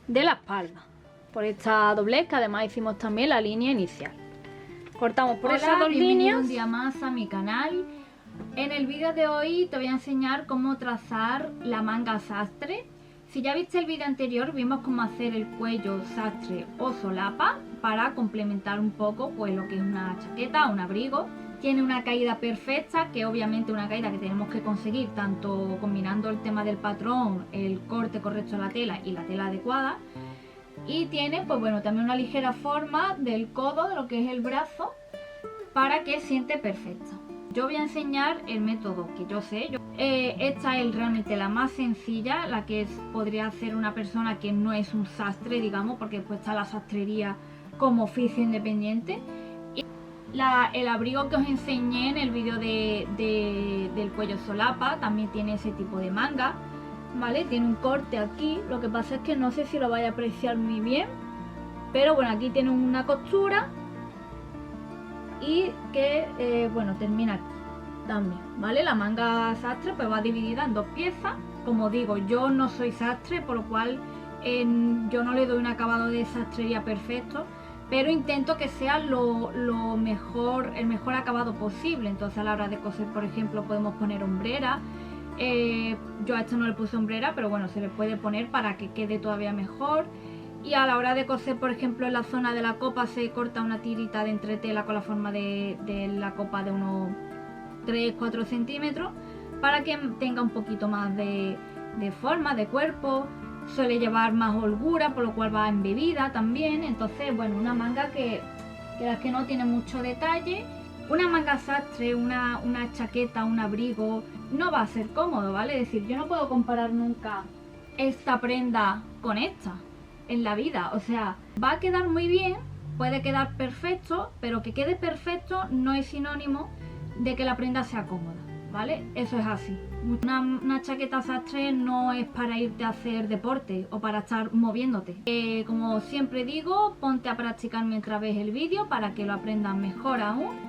de la espalda, por esta doblez que además hicimos también la línea inicial. Cortamos por esas dos líneas. Un día más a mi canal. En el vídeo de hoy te voy a enseñar cómo trazar la manga sastre. Si ya viste el vídeo anterior, vimos cómo hacer el cuello sastre o solapa para complementar un poco pues lo que es una chaqueta o un abrigo. Tiene una caída perfecta, que obviamente una caída que tenemos que conseguir tanto combinando el tema del patrón, el corte correcto de la tela y la tela adecuada. Y tiene pues bueno también una ligera forma del codo, de lo que es el brazo, para que siente perfecta. Yo voy a enseñar el método que yo sé. Esta es realmente la más sencilla, la que podría hacer una persona que no es un sastre, digamos, porque después está la sastrería como oficio independiente. El abrigo que os enseñé en el vídeo del cuello solapa también tiene ese tipo de manga, ¿vale? Tiene un corte aquí, lo que pasa es que no sé si lo vais a apreciar muy bien, pero bueno, aquí tiene una costura y que, bueno, termina aquí también, ¿vale? La manga sastre pues va dividida en dos piezas. Como digo, yo no soy sastre, por lo cual yo no le doy un acabado de sastrería perfecto, pero intento que sea el mejor acabado posible. Entonces a la hora de coser, por ejemplo, podemos poner hombrera. Yo a esto no le puse hombrera, pero bueno, se le puede poner para que quede todavía mejor. Y a la hora de coser, por ejemplo, en la zona de la copa se corta una tirita de entretela con la forma de la copa de unos 3-4 centímetros para que tenga un poquito más de forma, de cuerpo. Suele llevar más holgura, por lo cual va embebida también. Entonces, bueno, una manga que no tiene mucho detalle. Una manga sastre, una chaqueta, un abrigo, no va a ser cómodo, ¿vale? Es decir, yo no puedo comparar nunca esta prenda con esta en la vida. O sea, va a quedar muy bien, puede quedar perfecto, pero que quede perfecto no es sinónimo de que la prenda sea cómoda, ¿vale? Eso es así. Una chaqueta sastre no es para irte a hacer deporte o para estar moviéndote. Como siempre digo, ponte a practicar mientras ves el vídeo para que lo aprendas mejor aún.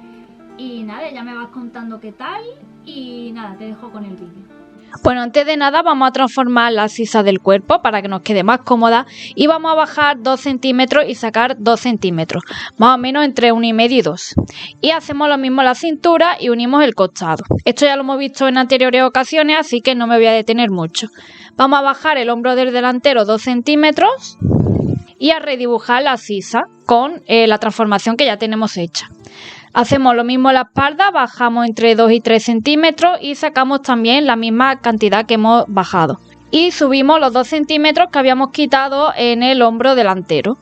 Y nada, ya me vas contando qué tal y nada, te dejo con el vídeo. Bueno, antes de nada vamos a transformar la sisa del cuerpo para que nos quede más cómoda y vamos a bajar 2 centímetros y sacar 2 centímetros, más o menos entre 1,5 y 2. Y hacemos lo mismo en la cintura y unimos el costado. Esto ya lo hemos visto en anteriores ocasiones, así que no me voy a detener mucho. Vamos a bajar el hombro del delantero 2 centímetros y a redibujar la sisa con la transformación que ya tenemos hecha. Hacemos lo mismo en la espalda, bajamos entre 2 y 3 centímetros y sacamos también la misma cantidad que hemos bajado. Y subimos los 2 centímetros que habíamos quitado en el hombro delantero.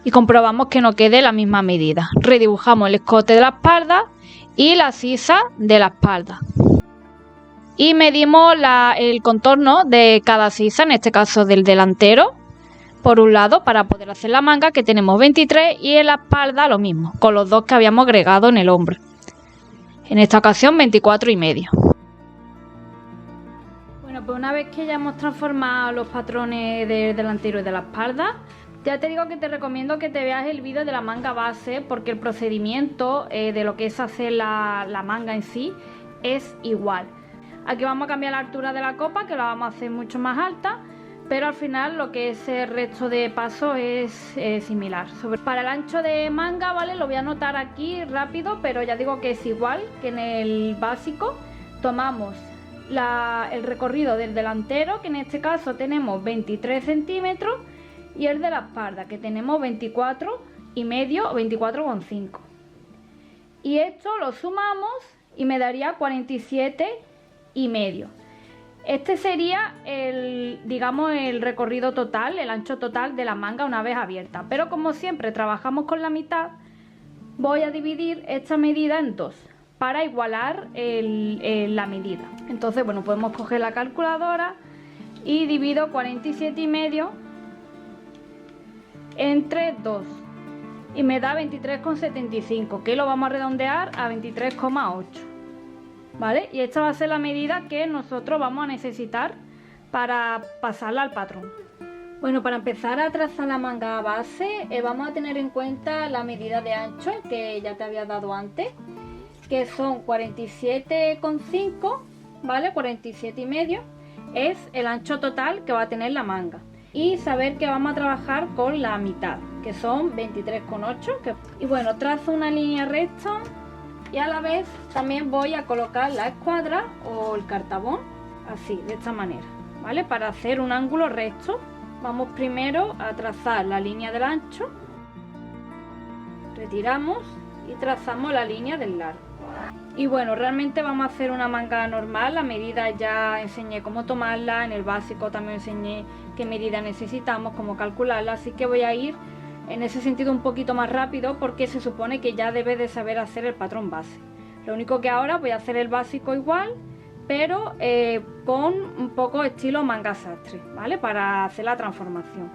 Y comprobamos que no quede la misma medida. Redibujamos el escote de la espalda y la sisa de la espalda. Y medimos el contorno de cada sisa, en este caso del delantero. Por un lado, para poder hacer la manga, que tenemos 23, y en la espalda lo mismo, con los dos que habíamos agregado en el hombro. En esta ocasión 24,5. Bueno, pues una vez que ya hemos transformado los patrones del delantero y de la espalda, ya te digo que te recomiendo que te veas el vídeo de la manga base, porque el procedimiento de lo que es hacer la manga en sí es igual. Aquí vamos a cambiar la altura de la copa, que la vamos a hacer mucho más alta, pero al final lo que es el resto de pasos es similar. Para el ancho de manga, ¿vale? Lo voy a anotar aquí rápido, pero ya digo que es igual que en el básico. Tomamos el recorrido del delantero, que en este caso tenemos 23 centímetros, y el de la espalda, que tenemos 24,5 o 24,5. Y esto lo sumamos y me daría 47,5. Este sería digamos, el recorrido total, el ancho total de la manga una vez abierta. Pero como siempre trabajamos con la mitad, voy a dividir esta medida en dos para igualar la medida. Entonces, bueno, podemos coger la calculadora y divido 47,5 entre 2 y me da 23,75, que lo vamos a redondear a 23,8. ¿Vale? Y esta va a ser la medida que nosotros vamos a necesitar para pasarla al patrón. Bueno, para empezar a trazar la manga base vamos a tener en cuenta la medida de ancho que ya te había dado antes, que son 47,5, ¿vale? 47,5 es el ancho total que va a tener la manga. y saber que vamos a trabajar con la mitad, que son 23,8. Y bueno, trazo una línea recta y a la vez también voy a colocar la escuadra o el cartabón, así, de esta manera, ¿vale? Para hacer un ángulo recto, vamos primero a trazar la línea del ancho, retiramos y trazamos la línea del largo. Y bueno, realmente vamos a hacer una manga normal. La medida ya enseñé cómo tomarla, en el básico también enseñé qué medida necesitamos, cómo calcularla, así que voy a ir en ese sentido un poquito más rápido porque se supone que ya debes de saber hacer el patrón base. Lo único que ahora voy a hacer el básico igual, pero con un poco estilo manga sastre, ¿vale? Para hacer la transformación.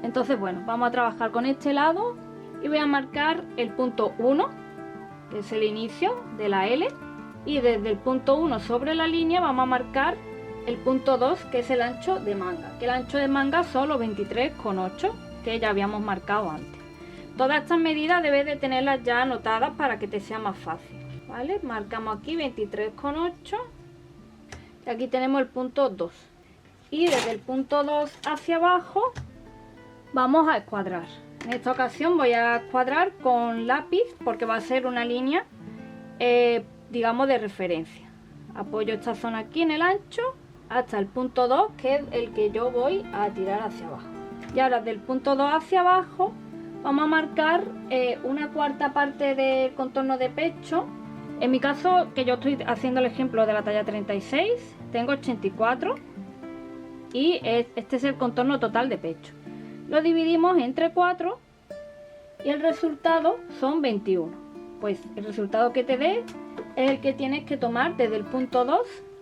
Entonces bueno, vamos a trabajar con este lado y voy a marcar el punto 1, que es el inicio de la L, y desde el punto 1 sobre la línea vamos a marcar el punto 2, que es el ancho de manga, que el ancho de manga son los 23,8 que ya habíamos marcado antes. Todas estas medidas debes de tenerlas ya anotadas para que te sea más fácil, ¿vale? Marcamos aquí 23,8 y aquí tenemos el punto 2, y desde el punto 2 hacia abajo vamos a escuadrar. En esta ocasión voy a escuadrar con lápiz porque va a ser una línea digamos de referencia. Apoyo esta zona aquí en el ancho hasta el punto 2, que es el que yo voy a tirar hacia abajo. Y ahora del punto 2 hacia abajo vamos a marcar una cuarta parte del contorno de pecho. En mi caso, que yo estoy haciendo el ejemplo de la talla 36, tengo 84 y este es el contorno total de pecho. Lo dividimos entre 4 y el resultado son 21. Pues el resultado que te dé es el que tienes que tomar desde el punto 2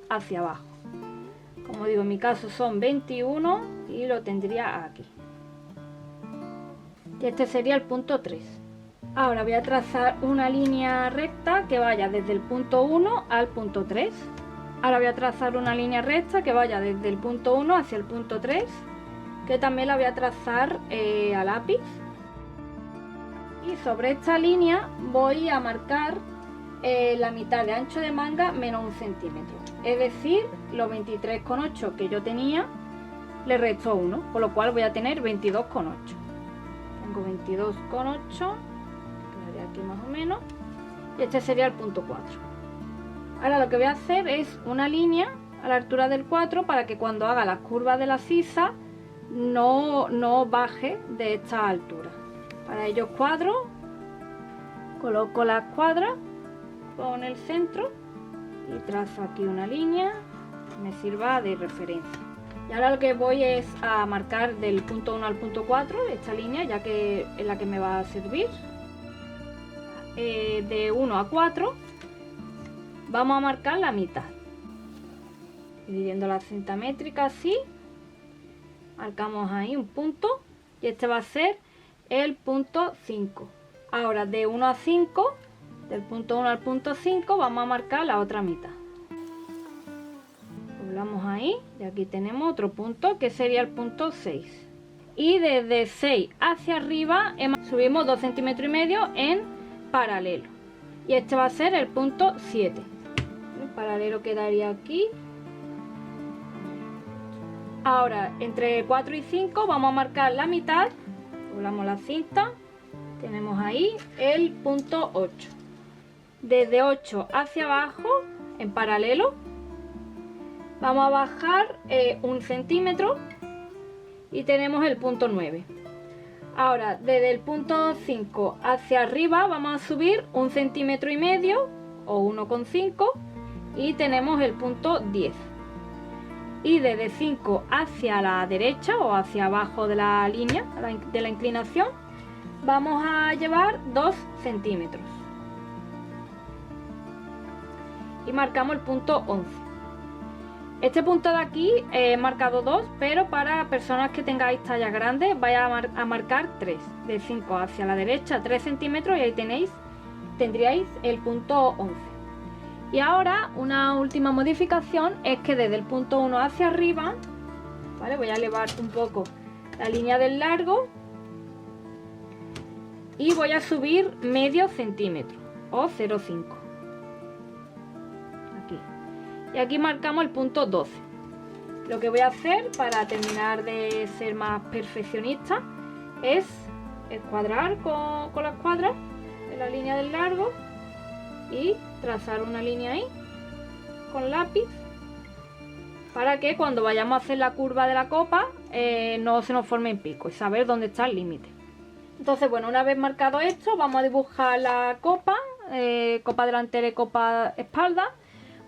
hacia abajo. Como digo, en mi caso son 21 y lo tendría aquí. Y este sería el punto 3. Ahora voy a trazar una línea recta que vaya desde el punto 1 al punto 3. Ahora voy a trazar una línea recta que vaya desde el punto 1 hacia el punto 3, que también la voy a trazar a lápiz. Y sobre esta línea voy a marcar la mitad de ancho de manga menos 1 centímetro, es decir, los 23,8 que yo tenía le resto 1, por lo cual voy a tener 22,8. Tengo 22,8, quedaría aquí más o menos, y este sería el punto 4. Ahora lo que voy a hacer es una línea a la altura del 4 para que cuando haga las curvas de la sisa no baje de esta altura. Para ello cuadro, coloco la escuadra con el centro y trazo aquí una línea que me sirva de referencia. Y ahora lo que voy es a marcar del punto 1 al punto 4 esta línea, ya que es la que me va a servir. De 1 a 4 vamos a marcar la mitad, dividiendo la cinta métrica así, marcamos ahí un punto y este va a ser el punto 5. Ahora de 1 a 5, del punto 1 al punto 5 vamos a marcar la otra mitad. Doblamos ahí y aquí tenemos otro punto que sería el punto 6. Y desde 6 hacia arriba subimos 2,5 centímetros en paralelo. Y este va a ser el punto 7. El paralelo quedaría aquí. Ahora entre 4 y 5 vamos a marcar la mitad. Doblamos la cinta, tenemos ahí el punto 8. Desde 8 hacia abajo, en paralelo, vamos a bajar 1 centímetro y tenemos el punto 9. Ahora, desde el punto 5 hacia arriba, vamos a subir 1,5 centímetros o 1,5 y tenemos el punto 10. Y desde 5 hacia la derecha o hacia abajo de la línea de la inclinación vamos a llevar 2 centímetros y marcamos el punto 11. Este punto de aquí he marcado 2, pero para personas que tengáis tallas grandes vais a marcar 3. De 5 hacia la derecha 3 centímetros y ahí tendríais el punto 11. Y ahora una última modificación es que desde el punto 1 hacia arriba, ¿vale? Voy a elevar un poco la línea del largo y voy a subir medio centímetro o 0,5. Aquí. Y aquí marcamos el punto 12. Lo que voy a hacer para terminar de ser más perfeccionista es escuadrar con la escuadra en la línea del largo y trazar una línea ahí con lápiz para que cuando vayamos a hacer la curva de la copa no se nos forme en pico y saber dónde está el límite. Entonces, bueno, una vez marcado esto, vamos a dibujar la copa, copa delantera y copa espalda.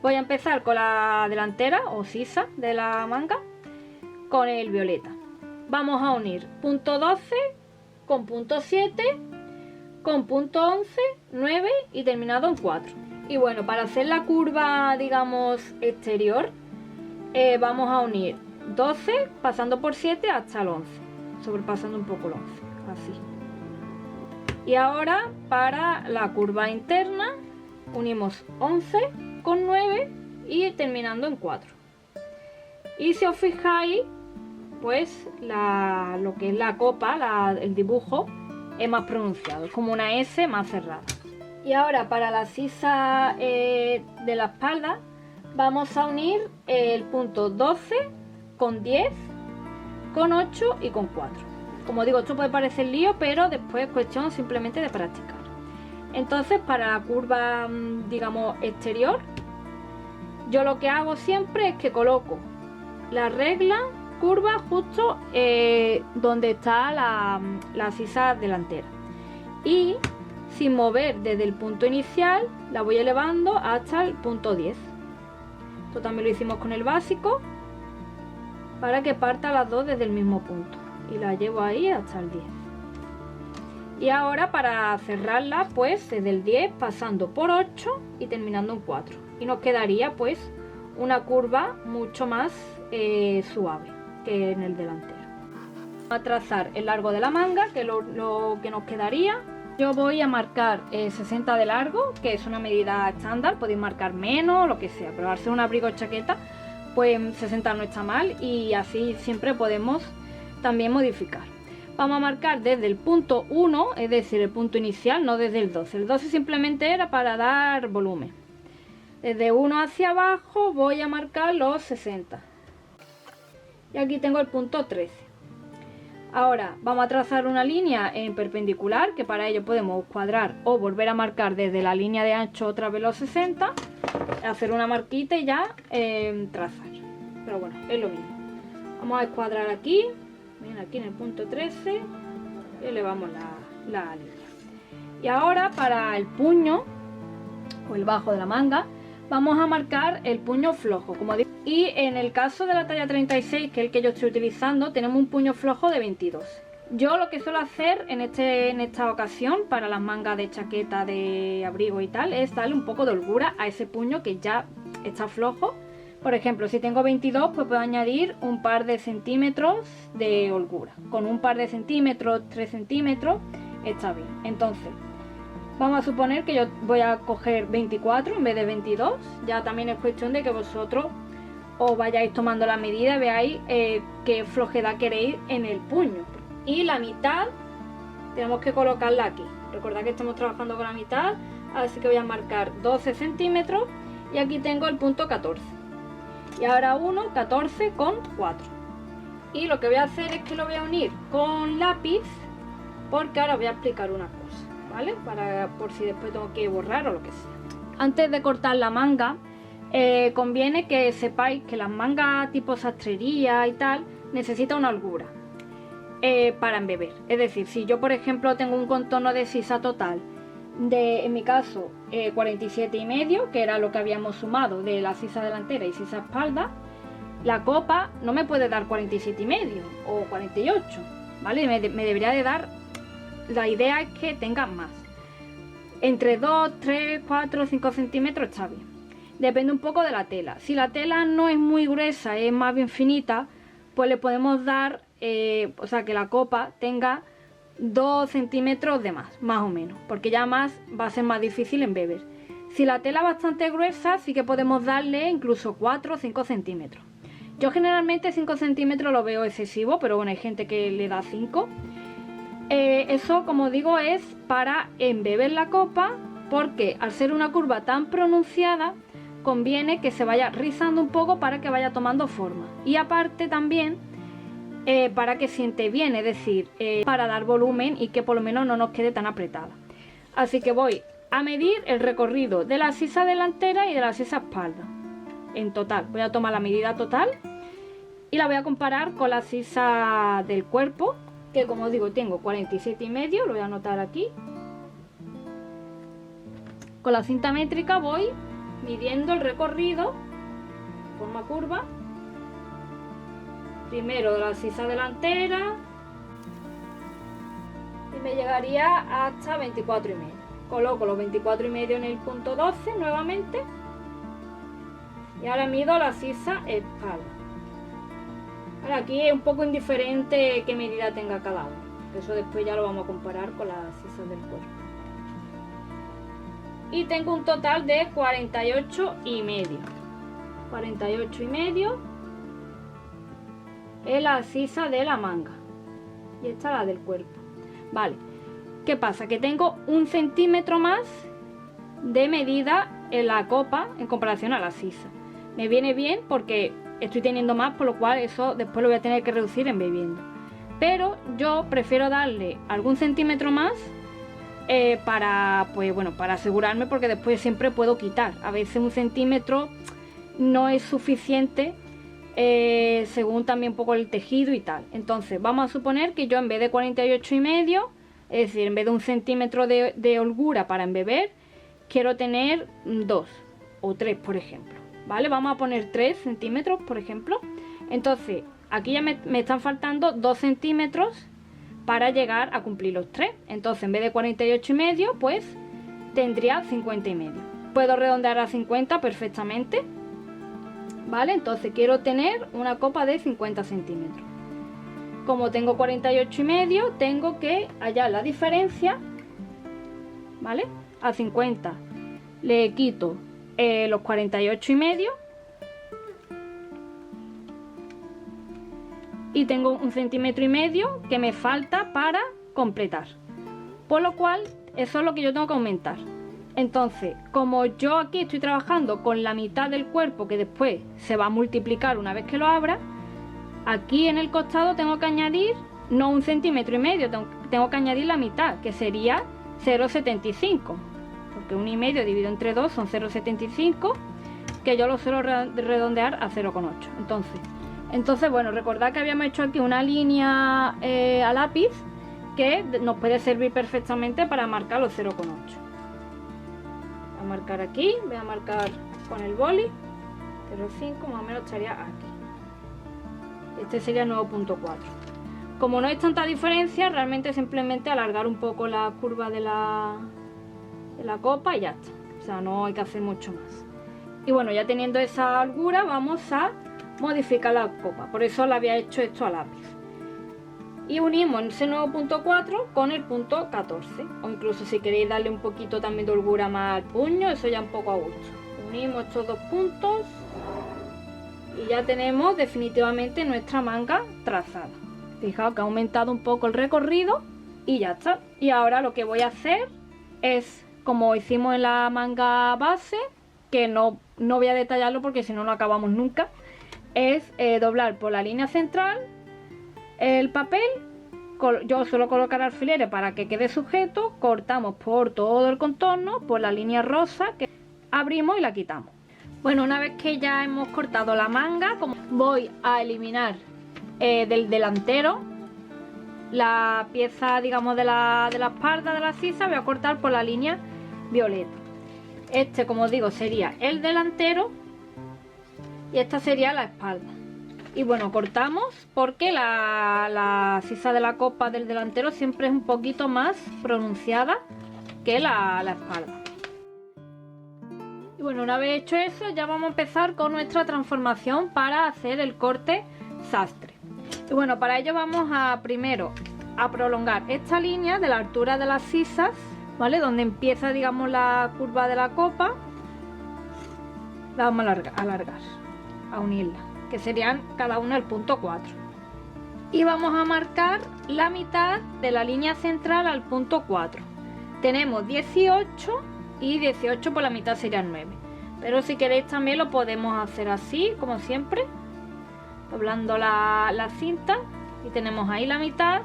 Voy a empezar con la delantera o sisa de la manga con el violeta. Vamos a unir punto 12 con punto 7 con punto 11, 9 y terminado en 4. Y bueno, para hacer la curva, digamos, exterior, vamos a unir 12 pasando por 7 hasta el 11, sobrepasando un poco el 11, así. Y ahora para la curva interna unimos 11 con 9 y terminando en 4. Y si os fijáis, pues lo que es la copa, el dibujo es más pronunciado, es como una S más cerrada. Y ahora para la sisa de la espalda vamos a unir el punto 12 con 10, con 8 y con 4. Como digo, esto puede parecer lío, pero después es cuestión simplemente de practicar. Entonces, para la curva, digamos, exterior, yo lo que hago siempre es que coloco la regla curva justo donde está la sisa delantera. Y sin mover desde el punto inicial, la voy elevando hasta el punto 10. Esto también lo hicimos con el básico, para que parta las dos desde el mismo punto. Y la llevo ahí hasta el 10. Y ahora para cerrarla, pues desde el 10 pasando por 8 y terminando en 4. Y nos quedaría pues una curva mucho más suave que en el delantero. Vamos a trazar el largo de la manga, que es lo que nos quedaría. Yo voy a marcar 60 de largo, que es una medida estándar, podéis marcar menos, lo que sea, pero al ser un abrigo o chaqueta, pues 60 no está mal y así siempre podemos también modificar. Vamos a marcar desde el punto 1, es decir, el punto inicial, no desde el 12. El 12 simplemente era para dar volumen. Desde 1 hacia abajo voy a marcar los 60. Y aquí tengo el punto 13. Ahora vamos a trazar una línea en perpendicular, que para ello podemos cuadrar o volver a marcar desde la línea de ancho otra vez los 60, hacer una marquita y ya trazar. Pero bueno, es lo mismo. Vamos a escuadrar aquí. Bien, aquí en el punto 13 y elevamos la línea. Y ahora para el puño o el bajo de la manga vamos a marcar el puño flojo, como digo. Y en el caso de la talla 36, que es el que yo estoy utilizando, tenemos un puño flojo de 22. Yo lo que suelo hacer en esta ocasión para las mangas de chaqueta, de abrigo y tal, es darle un poco de holgura a ese puño que ya está flojo. Por ejemplo, si tengo 22, pues puedo añadir un par de centímetros de holgura. Con un par de centímetros, 3 centímetros, está bien. Entonces, vamos a suponer que yo voy a coger 24 en vez de 22. Ya también es cuestión de que vosotros os vayáis tomando la medida y veáis qué flojedad queréis en el puño. Y la mitad tenemos que colocarla aquí. Recordad que estamos trabajando con la mitad, así que voy a marcar 12 centímetros y aquí tengo el punto 14. Y ahora 1, 14 con 4. Y lo que voy a hacer es que lo voy a unir con lápiz, porque ahora voy a explicar una cosa, ¿vale? Por si después tengo que borrar o lo que sea. Antes de cortar la manga, conviene que sepáis que las mangas tipo sastrería y tal necesita una holgura para embeber. Es decir, si yo por ejemplo tengo un contorno de sisa total en mi caso 47,5, que era lo que habíamos sumado de la sisa delantera y sisa espalda, la copa no me puede dar 47,5 o 48, ¿vale? Me debería de dar, la idea es que tenga más, entre 2, 3, 4, 5 centímetros está bien. Depende un poco de la tela. Si la tela no es muy gruesa, es más bien finita, pues le podemos dar, o sea, que la copa tenga 2 centímetros de más o menos, porque ya más va a ser más difícil embeber. Si la tela es bastante gruesa, sí que podemos darle incluso 4 o 5 centímetros. Yo generalmente 5 centímetros lo veo excesivo, pero bueno, hay gente que le da 5. Eso, como digo, es para embeber la copa, porque al ser una curva tan pronunciada, conviene que se vaya rizando un poco para que vaya tomando forma. Y aparte también para que siente bien, es decir, para dar volumen y que por lo menos no nos quede tan apretada. Así que voy a medir el recorrido de la sisa delantera y de la sisa espalda. En total, voy a tomar la medida total y la voy a comparar con la sisa del cuerpo, que como os digo tengo 47,5, lo voy a anotar aquí. Con la cinta métrica voy midiendo el recorrido de forma curva. Primero de la sisa delantera y me llegaría hasta 24,5. Coloco los 24,5 en el punto 12 nuevamente y ahora mido la sisa espalda. Ahora aquí es un poco indiferente qué medida tenga cada uno, eso después ya lo vamos a comparar con las sisas del cuerpo. Y tengo un total de 48,5. 48,5 es la sisa de la manga y esta la del cuerpo. Vale, ¿qué pasa? Que tengo 1 centímetro más de medida en la copa en comparación a la sisa. Me viene bien porque estoy teniendo más, por lo cual eso después lo voy a tener que reducir en bebiendo. Pero yo prefiero darle algún centímetro más para, pues bueno, para asegurarme, porque después siempre puedo quitar. A veces 1 centímetro no es suficiente según también un poco el tejido y tal. Entonces vamos a suponer que yo en vez de 48,5, es decir, en vez de 1 centímetro de holgura para embeber, quiero tener 2 o 3, por ejemplo. ¿Vale? Vamos a poner 3 centímetros, por ejemplo. Entonces aquí ya me están faltando 2 centímetros para llegar a cumplir los 3. Entonces en vez de 48,5, pues tendría 50,5. Puedo redondear a 50 perfectamente. ¿Vale? Entonces quiero tener una copa de 50 centímetros. Como tengo 48,5, tengo que hallar la diferencia. ¿Vale? A 50 le quito los 48,5 y tengo 1,5 centímetros que me falta para completar, por lo cual eso es lo que yo tengo que aumentar. Entonces, como yo aquí estoy trabajando con la mitad del cuerpo, que después se va a multiplicar una vez que lo abra, aquí en el costado tengo que añadir no 1,5 centímetros, tengo que añadir la mitad, que sería 0,75, porque 1,5 dividido entre 2 son 0,75, que yo lo suelo redondear a 0,8. Entonces bueno, recordad que habíamos hecho aquí una línea a lápiz que nos puede servir perfectamente para marcar los 0,8. Voy a marcar aquí, voy a marcar con el boli 0,5, más o menos estaría aquí. Este sería el nuevo punto 4. Como no hay tanta diferencia, realmente simplemente alargar un poco la curva de la copa y ya está. O sea, no hay que hacer mucho más. Y bueno, ya teniendo esa holgura, vamos a modificar la copa. Por eso la había hecho esto a lápiz. Y unimos ese nuevo punto 4 con el punto 14. O incluso si queréis darle un poquito también de holgura más al puño, eso ya un poco a gusto. Unimos estos dos puntos y ya tenemos definitivamente nuestra manga trazada. Fijaos que ha aumentado un poco el recorrido y ya está. Y ahora lo que voy a hacer es, como hicimos en la manga base, que no voy a detallarlo porque si no acabamos nunca, es doblar por la línea central el papel. Yo suelo colocar alfileres para que quede sujeto, cortamos por todo el contorno, por la línea rosa, que abrimos y la quitamos. Bueno, una vez que ya hemos cortado la manga, voy a eliminar del delantero la pieza, digamos, de la espalda de la sisa, voy a cortar por la línea violeta. Este, como os digo, sería el delantero y esta sería la espalda. Y bueno, cortamos porque la sisa de la copa del delantero siempre es un poquito más pronunciada que la espalda. Y bueno, una vez hecho eso, ya vamos a empezar con nuestra transformación para hacer el corte sastre. Y bueno, para ello vamos a primero a prolongar esta línea de la altura de las sisas, ¿vale? Donde empieza, digamos, la curva de la copa, la vamos a alargar, a unirla, que serían cada una el punto 4. Y vamos a marcar la mitad de la línea central al punto 4. Tenemos 18 y 18 por la mitad serían 9. Pero si queréis también lo podemos hacer así, como siempre, doblando la cinta, y tenemos ahí la mitad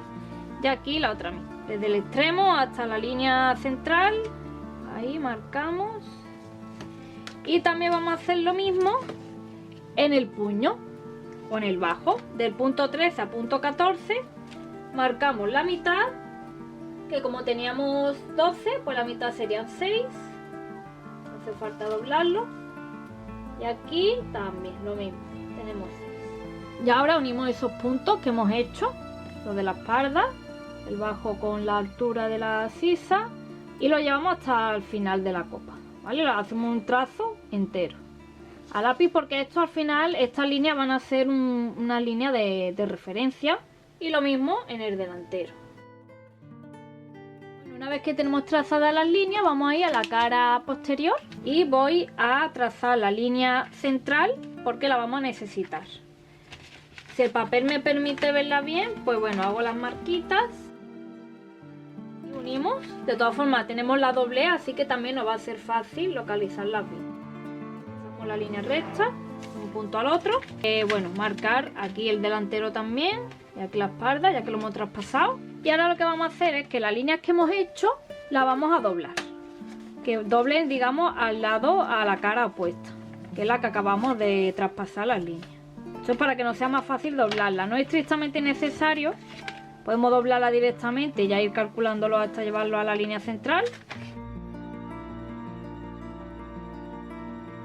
y aquí la otra mitad. Desde el extremo hasta la línea central, ahí marcamos. Y también vamos a hacer lo mismo en el puño o en el bajo. Del punto 13 a punto 14 marcamos la mitad, que como teníamos 12, pues la mitad serían 6. No hace falta doblarlo. Y aquí también lo mismo, tenemos 6. Y ahora unimos esos puntos que hemos hecho, los de la espalda, el bajo con la altura de la sisa, y lo llevamos hasta el final de la copa, ¿vale? Hacemos un trazo entero a lápiz, porque esto al final, estas líneas van a ser una línea de referencia, y lo mismo en el delantero. Bueno, una vez que tenemos trazadas las líneas, vamos a ir a la cara posterior y voy a trazar la línea central porque la vamos a necesitar. Si el papel me permite verla bien, pues bueno, hago las marquitas y unimos. De todas formas tenemos la doblez, así que también nos va a ser fácil localizarlas bien. Hacemos la línea recta, de un punto al otro. Bueno, marcar aquí el delantero también, y aquí la espalda, ya que lo hemos traspasado. Y ahora lo que vamos a hacer es que las líneas que hemos hecho las vamos a doblar. Que doblen, digamos, al lado, a la cara opuesta, que es la que acabamos de traspasar las líneas. Esto es para que nos sea más fácil doblarla. No es estrictamente necesario. Podemos doblarla directamente y ya ir calculándolo hasta llevarlo a la línea central.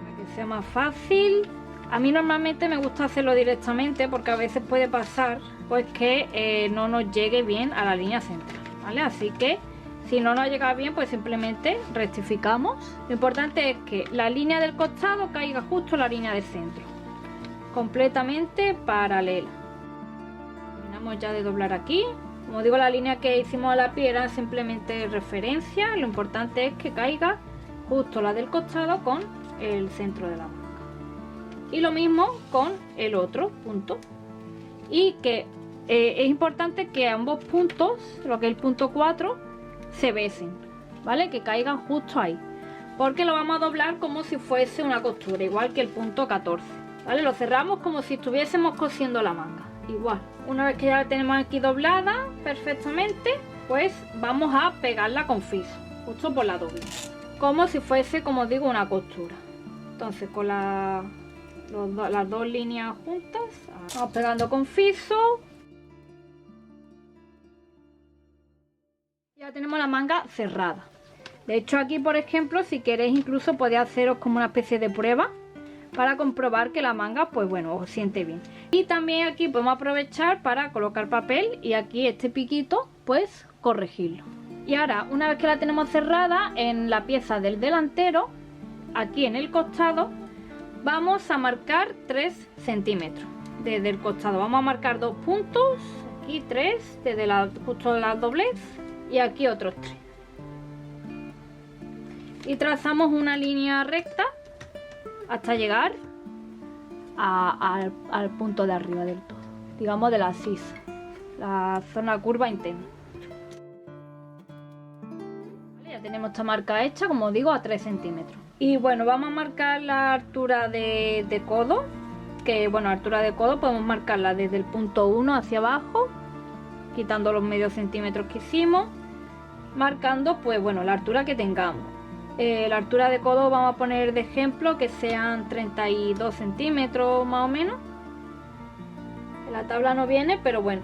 Para que sea más fácil. A mí normalmente me gusta hacerlo directamente porque a veces puede pasar pues que no nos llegue bien a la línea central, ¿vale? Así que si no nos llega bien, pues simplemente rectificamos. Lo importante es que la línea del costado caiga justo en la línea de centro, completamente paralela. Terminamos ya de doblar aquí. Como digo, la línea que hicimos a lápiz era simplemente referencia. Lo importante es que caiga justo la del costado con el centro de la manga. Y lo mismo con el otro punto. Y que es importante que ambos puntos, lo que es el punto 4, se besen, ¿vale? Que caigan justo ahí, porque lo vamos a doblar como si fuese una costura, igual que el punto 14, ¿vale? Lo cerramos como si estuviésemos cosiendo la manga, igual. Una vez que ya la tenemos aquí doblada perfectamente, pues vamos a pegarla con fiso, justo por la doble, como si fuese, como os digo, una costura. Entonces con las dos líneas juntas, vamos pegando con fiso. Ya tenemos la manga cerrada. De hecho, aquí por ejemplo, si queréis, incluso podéis haceros como una especie de prueba para comprobar que la manga, pues bueno, os siente bien. Y también aquí podemos aprovechar para colocar papel y aquí este piquito, pues corregirlo. Y ahora, una vez que la tenemos cerrada, en la pieza del delantero, aquí en el costado, vamos a marcar 3 centímetros. Desde el costado vamos a marcar 2 puntos, aquí 3, desde justo la doblez, y aquí otros 3. Y trazamos una línea recta hasta llegar al punto de arriba del todo, digamos de la sisa, la zona curva interna. Vale, ya tenemos esta marca hecha, como digo, a 3 centímetros. Y bueno, vamos a marcar la altura de codo, que bueno, altura de codo podemos marcarla desde el punto 1 hacia abajo, quitando los medio centímetros que hicimos, marcando pues bueno la altura que tengamos. La altura de codo vamos a poner de ejemplo que sean 32 centímetros más o menos. En la tabla no viene, pero bueno,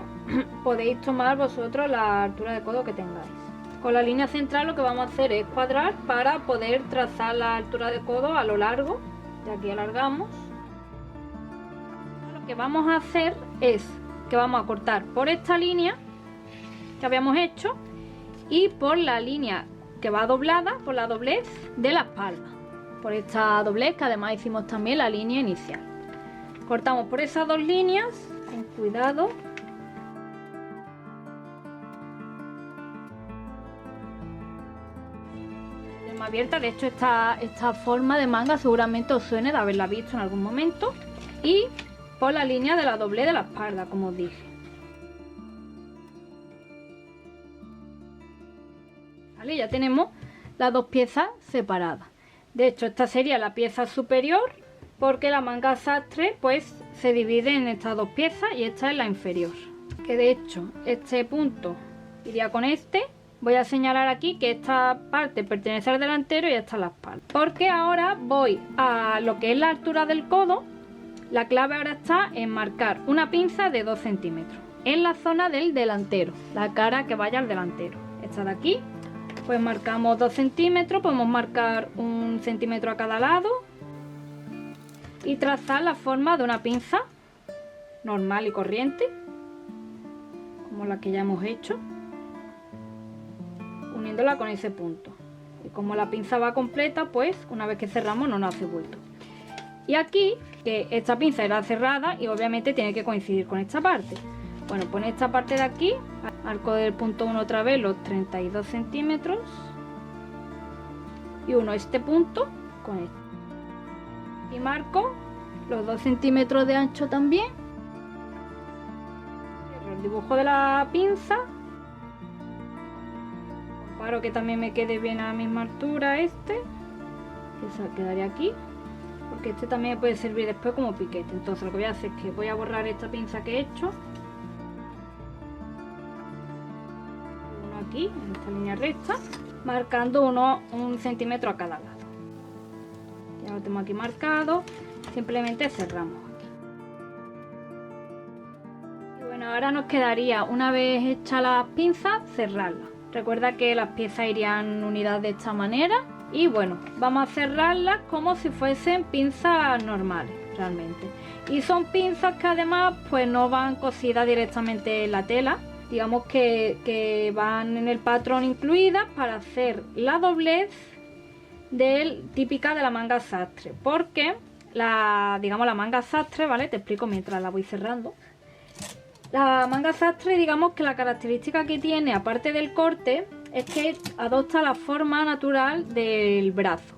podéis tomar vosotros la altura de codo que tengáis. Con la línea central lo que vamos a hacer es cuadrar para poder trazar la altura de codo a lo largo. Y aquí alargamos. Lo que vamos a hacer es que vamos a cortar por esta línea que habíamos hecho y por la línea que va doblada, por la doblez de la espalda, por esta doblez que además hicimos también la línea inicial. Cortamos por esas dos líneas con cuidado. Más abierta, de hecho esta forma de manga seguramente os suene de haberla visto en algún momento, y por la línea de la doblez de la espalda, como os dije. Vale, ya tenemos las dos piezas separadas. De hecho, esta sería la pieza superior, porque la manga sastre pues se divide en estas dos piezas y esta es la inferior. Que de hecho este punto iría con este. Voy a señalar aquí que esta parte pertenece al delantero y esta a la espalda. Porque ahora voy a lo que es la altura del codo. La clave ahora está en marcar una pinza de 2 centímetros en la zona del delantero, la cara que vaya al delantero. Esta de aquí, pues marcamos 2 centímetros, podemos marcar 1 centímetro a cada lado y trazar la forma de una pinza normal y corriente, como la que ya hemos hecho, uniéndola con ese punto. Y como la pinza va completa, pues una vez que cerramos no nos hace vuelto. Y aquí, que esta pinza era cerrada y obviamente tiene que coincidir con esta parte. Bueno, pues en esta parte de aquí, arco del punto 1 otra vez los 32 centímetros y uno este punto con este. Y marco los 2 centímetros de ancho también. Cierro el dibujo de la pinza. Comparo que también me quede bien a la misma altura este. Eso quedaría aquí. Porque este también puede servir después como piquete. Entonces lo que voy a hacer es que voy a borrar esta pinza que he hecho. Uno aquí, en esta línea recta, marcando 1 centímetro a cada lado. Ya lo tengo aquí marcado. Simplemente cerramos aquí. Y bueno, ahora nos quedaría, una vez hecha las pinzas, cerrarlas. Recuerda que las piezas irían unidas de esta manera. Y bueno, vamos a cerrarlas como si fuesen pinzas normales realmente. Y son pinzas que además pues no van cosidas directamente en la tela. Digamos que van en el patrón incluidas para hacer la doblez típica de la manga sastre. Porque la manga sastre, ¿vale? Te explico mientras la voy cerrando. La manga sastre, digamos que la característica que tiene, aparte del corte, es que adopta la forma natural del brazo,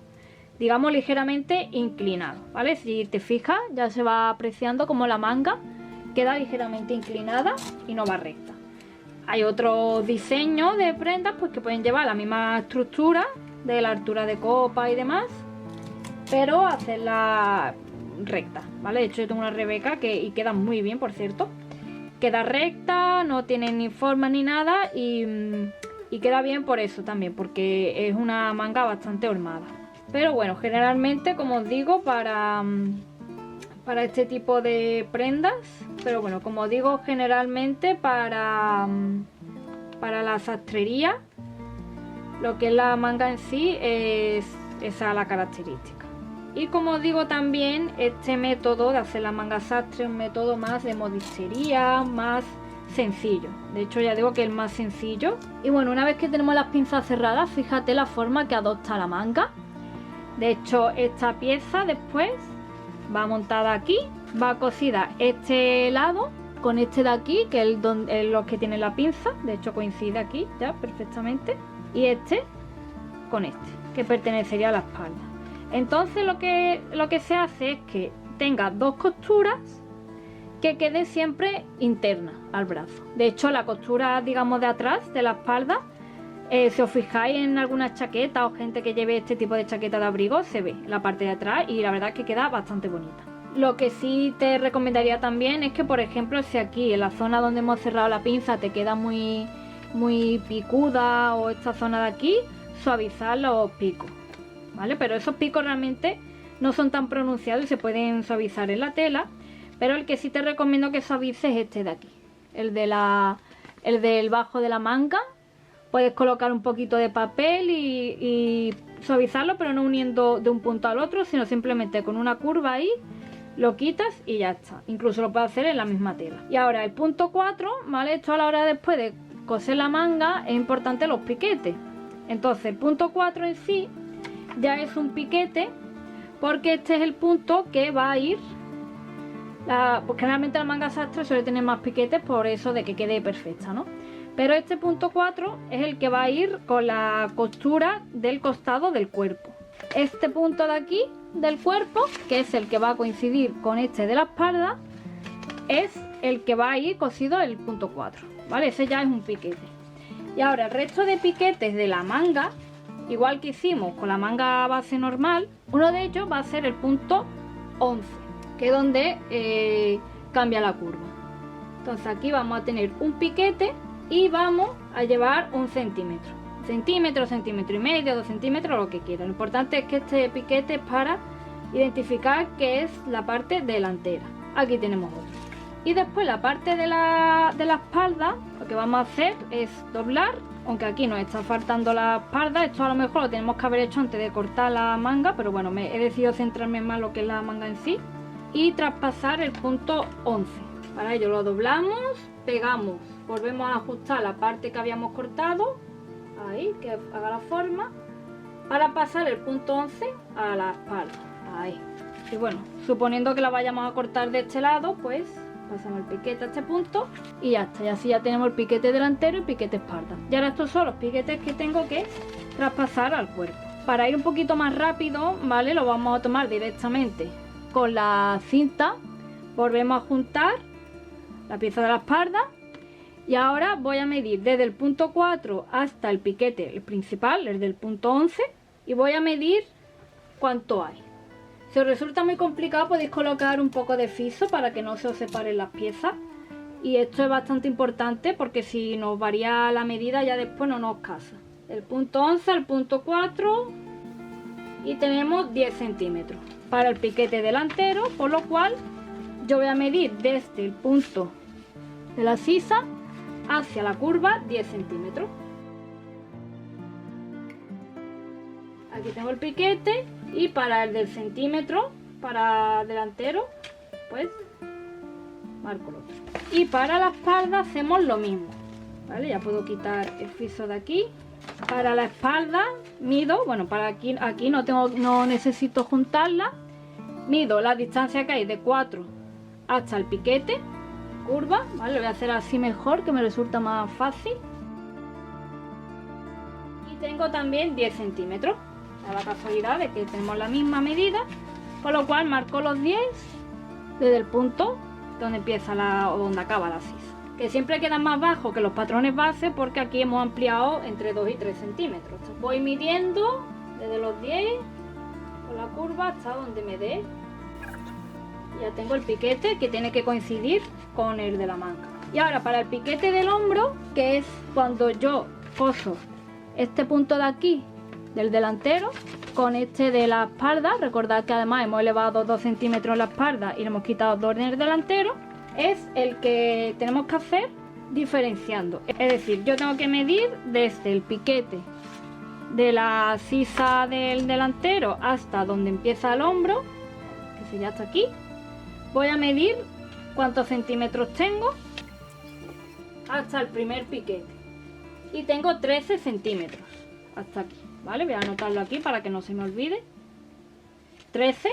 digamos ligeramente inclinado, ¿vale? Si te fijas ya se va apreciando como la manga queda ligeramente inclinada y no va recta. Hay otros diseños de prendas pues que pueden llevar la misma estructura de la altura de copa y demás, pero hacerla recta, ¿vale? De hecho yo tengo una Rebeca y queda muy bien, por cierto. Queda recta, no tiene ni forma ni nada y queda bien por eso también, porque es una manga bastante hormada. Pero bueno, generalmente, como os digo, para este tipo de prendas, pero bueno, como os digo, generalmente para la sastrería, lo que es la manga en sí es esa la característica. Y como os digo también, este método de hacer la manga sastre es un método más de modistería, más sencillo. De hecho ya digo que es el más sencillo. Y bueno, una vez que tenemos las pinzas cerradas, fíjate la forma que adopta la manga. De hecho esta pieza después va montada aquí, va cosida este lado con este de aquí, que es los que tiene la pinza. De hecho coincide aquí ya perfectamente. Y este con este, que pertenecería a la espalda. Entonces lo que se hace es que tenga 2 costuras que quede siempre interna al brazo. De hecho la costura, digamos, de atrás de la espalda, si os fijáis en alguna chaqueta o gente que lleve este tipo de chaqueta de abrigo, se ve la parte de atrás y la verdad es que queda bastante bonita. Lo que sí te recomendaría también es que, por ejemplo, si aquí en la zona donde hemos cerrado la pinza te queda muy picuda, o esta zona de aquí, suavizar los picos, ¿vale? Pero esos picos realmente no son tan pronunciados y se pueden suavizar en la tela. Pero el que sí te recomiendo que suavices es este de aquí, el del bajo de la manga. Puedes colocar un poquito de papel y suavizarlo, pero no uniendo de un punto al otro, sino simplemente con una curva ahí, lo quitas y ya está. Incluso lo puedes hacer en la misma tela. Y ahora el punto 4, ¿vale? Esto a la hora después de coser la manga es importante los piquetes. Entonces el punto 4 en sí ya es un piquete, porque este es el punto que va a ir. Pues generalmente la manga sastre suele tener más piquetes por eso de que quede perfecta, ¿no? Pero este punto 4 es el que va a ir con la costura del costado del cuerpo. Este punto de aquí del cuerpo, que es el que va a coincidir con este de la espalda, es el que va a ir cosido el punto 4, ¿vale? Ese ya es un piquete. Y ahora el resto de piquetes de la manga, igual que hicimos con la manga base normal, uno de ellos va a ser el punto 11, que es donde cambia la curva. Entonces aquí vamos a tener un piquete y vamos a llevar 1 centímetro. Centímetro, centímetro y medio, 2 centímetros, lo que quiera. Lo importante es que este piquete es para identificar que es la parte delantera. Aquí tenemos otro. Y después la parte de la espalda, lo que vamos a hacer es doblar, aunque aquí nos está faltando la espalda. Esto a lo mejor lo tenemos que haber hecho antes de cortar la manga, pero bueno, he decidido centrarme más en lo que es la manga en sí. Y traspasar el punto 11. Para ello lo doblamos, pegamos, volvemos a ajustar la parte que habíamos cortado, ahí, que haga la forma, para pasar el punto 11 a la espalda, ahí. Y bueno, suponiendo que la vayamos a cortar de este lado, pues pasamos el piquete a este punto y ya está. Y así ya tenemos el piquete delantero y piquete espalda. Y ahora estos son los piquetes que tengo que traspasar al cuerpo. Para ir un poquito más rápido, ¿vale? Lo vamos a tomar directamente con la cinta. Volvemos a juntar la pieza de la espalda. Y ahora voy a medir desde el punto 4 hasta el piquete, el principal, el del punto 11. Y voy a medir cuánto hay. Si os resulta muy complicado, podéis colocar un poco de fiso para que no se os separen las piezas. Y esto es bastante importante porque si nos varía la medida ya después no nos casa. El punto 11 al punto 4 y tenemos 10 centímetros para el piquete delantero, por lo cual yo voy a medir desde el punto de la sisa hacia la curva 10 centímetros. Aquí tengo el piquete y para el del centímetro, para delantero, pues marco el otro. Y para la espalda hacemos lo mismo, ¿vale? Ya puedo quitar el fiso de aquí. Para la espalda mido, bueno, para aquí no necesito juntarla. Mido la distancia que hay de 4 hasta el piquete, curva, ¿vale? Lo voy a hacer así mejor, que me resulta más fácil. Y tengo también 10 centímetros. Da la casualidad de que tenemos la misma medida, con lo cual marco los 10 desde el punto donde empieza o donde acaba la sisa. Que siempre quedan más bajos que los patrones base porque aquí hemos ampliado entre 2 y 3 centímetros. Voy midiendo desde los 10 con la curva hasta donde me dé. Ya tengo el piquete que tiene que coincidir con el de la manga. Y ahora para el piquete del hombro, que es cuando yo coso este punto de aquí del delantero con este de la espalda, recordad que además hemos elevado 2 centímetros la espalda y le hemos quitado 2 en el delantero, es el que tenemos que hacer diferenciando. Es decir, yo tengo que medir desde el piquete de la sisa del delantero hasta donde empieza el hombro, que sería hasta aquí. Voy a medir cuántos centímetros tengo hasta el primer piquete y tengo 13 centímetros hasta aquí, ¿vale? Voy a anotarlo aquí para que no se me olvide. 13.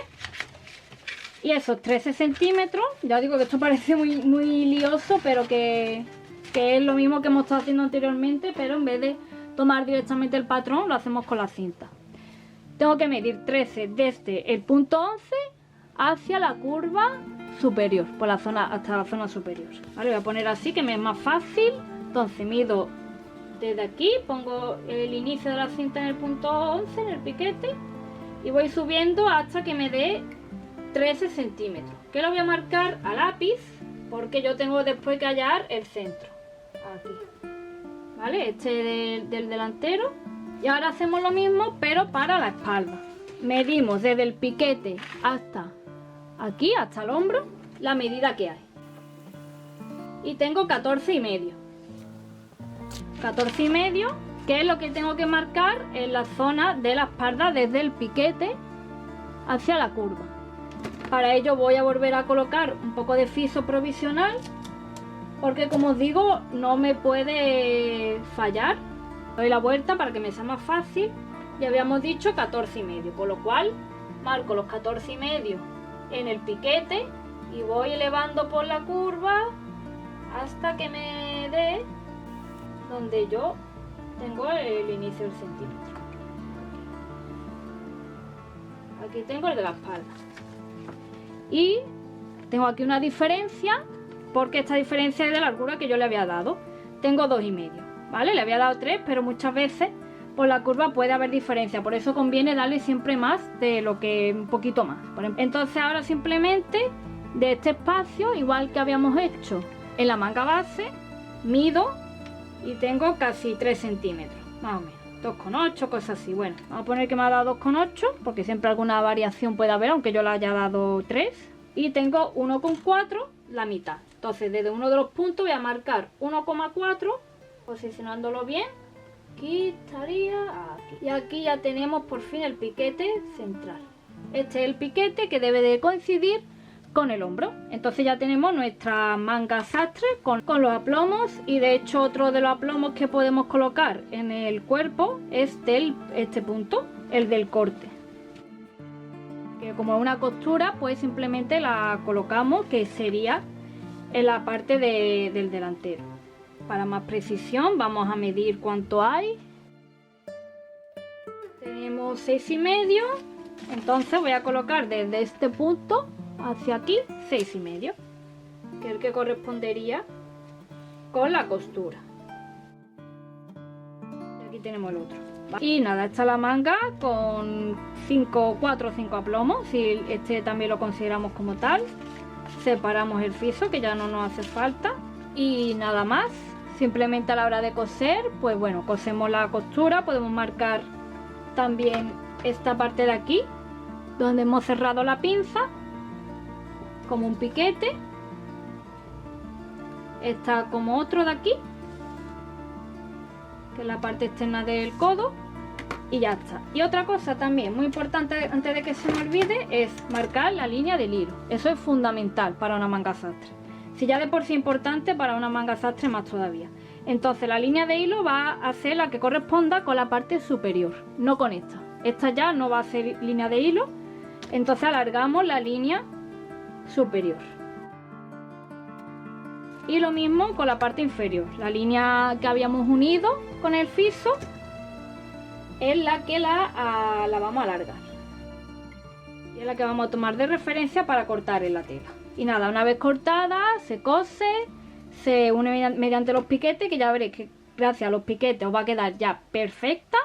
Y esos 13 centímetros, ya digo que esto parece muy lioso, pero que es lo mismo que hemos estado haciendo anteriormente, pero en vez de tomar directamente el patrón, lo hacemos con la cinta. Tengo que medir 13 desde el punto 11 hacia la curva superior, por la zona, hasta la zona superior. Vale, voy a poner así que me es más fácil. Entonces mido desde aquí, pongo el inicio de la cinta en el punto 11, en el piquete, y voy subiendo hasta que me dé 13 centímetros, que lo voy a marcar a lápiz porque yo tengo después que hallar el centro aquí, ¿vale? Este del delantero. Y ahora hacemos lo mismo pero para la espalda. Medimos desde el piquete hasta aquí, hasta el hombro, la medida que hay, y tengo 14 y medio, que es lo que tengo que marcar en la zona de la espalda desde el piquete hacia la curva. Para ello voy a volver a colocar un poco de fiso provisional porque, como os digo, no me puede fallar. Doy la vuelta para que me sea más fácil. Ya habíamos dicho 14 y medio, por lo cual marco los 14 y medio en el piquete y voy elevando por la curva hasta que me dé donde yo tengo el inicio del centímetro. Aquí tengo el de la espalda. Y tengo aquí una diferencia porque esta diferencia es de la largura que yo le había dado. Tengo 2 y medio, ¿vale? Le había dado 3, pero muchas veces por la curva puede haber diferencia, por eso conviene darle siempre más de lo que un poquito más. Entonces ahora simplemente de este espacio, igual que habíamos hecho en la manga base, mido y tengo casi 3 centímetros, más o menos, 2,8, cosas así. Bueno, vamos a poner que me ha dado 2,8 porque siempre alguna variación puede haber, aunque yo le haya dado 3. Y tengo 1,4, la mitad. Entonces desde uno de los puntos voy a marcar 1,4, posicionándolo bien. Aquí estaría, aquí. Y aquí ya tenemos por fin el piquete central. Este es el piquete que debe de coincidir con el hombro. Entonces ya tenemos nuestra manga sastre con los aplomos, y de hecho otro de los aplomos que podemos colocar en el cuerpo es este punto, el del corte. Que como es una costura, pues simplemente la colocamos, que sería en la parte del delantero. Para más precisión vamos a medir cuánto hay. Tenemos 6,5, entonces voy a colocar desde este punto hacia aquí 6,5, que es el que correspondería con la costura. Y aquí tenemos el otro. Y nada, esta es la manga con 4 o 5 aplomos, si este también lo consideramos como tal. Separamos el friso, que ya no nos hace falta, y nada más. Simplemente a la hora de coser, pues bueno, cosemos la costura. Podemos marcar también esta parte de aquí donde hemos cerrado la pinza como un piquete, esta como otro de aquí, que es la parte externa del codo, y ya está. Y otra cosa también muy importante antes de que se me olvide es marcar la línea del hilo. Eso es fundamental para una manga sastre. Si ya de por sí es importante, para una manga sastre más todavía. Entonces la línea de hilo va a ser la que corresponda con la parte superior, no con esta. Esta ya no va a ser línea de hilo, entonces alargamos la línea superior. Y lo mismo con la parte inferior. La línea que habíamos unido con el friso es la que la vamos a alargar. Y es la que vamos a tomar de referencia para cortar en la tela. Y nada, una vez cortada, se cose, se une mediante los piquetes, que ya veréis que gracias a los piquetes os va a quedar ya perfecta.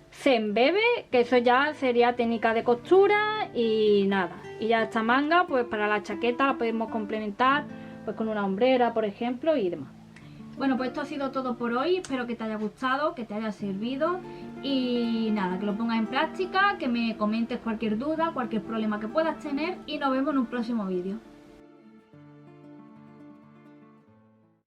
Se embebe, que eso ya sería técnica de costura, y nada. Y ya esta manga, pues para la chaqueta la podemos complementar pues con una hombrera, por ejemplo, y demás. Bueno, pues esto ha sido todo por hoy. Espero que te haya gustado, que te haya servido, y nada, que lo pongas en práctica, que me comentes cualquier duda, cualquier problema que puedas tener, y nos vemos en un próximo vídeo.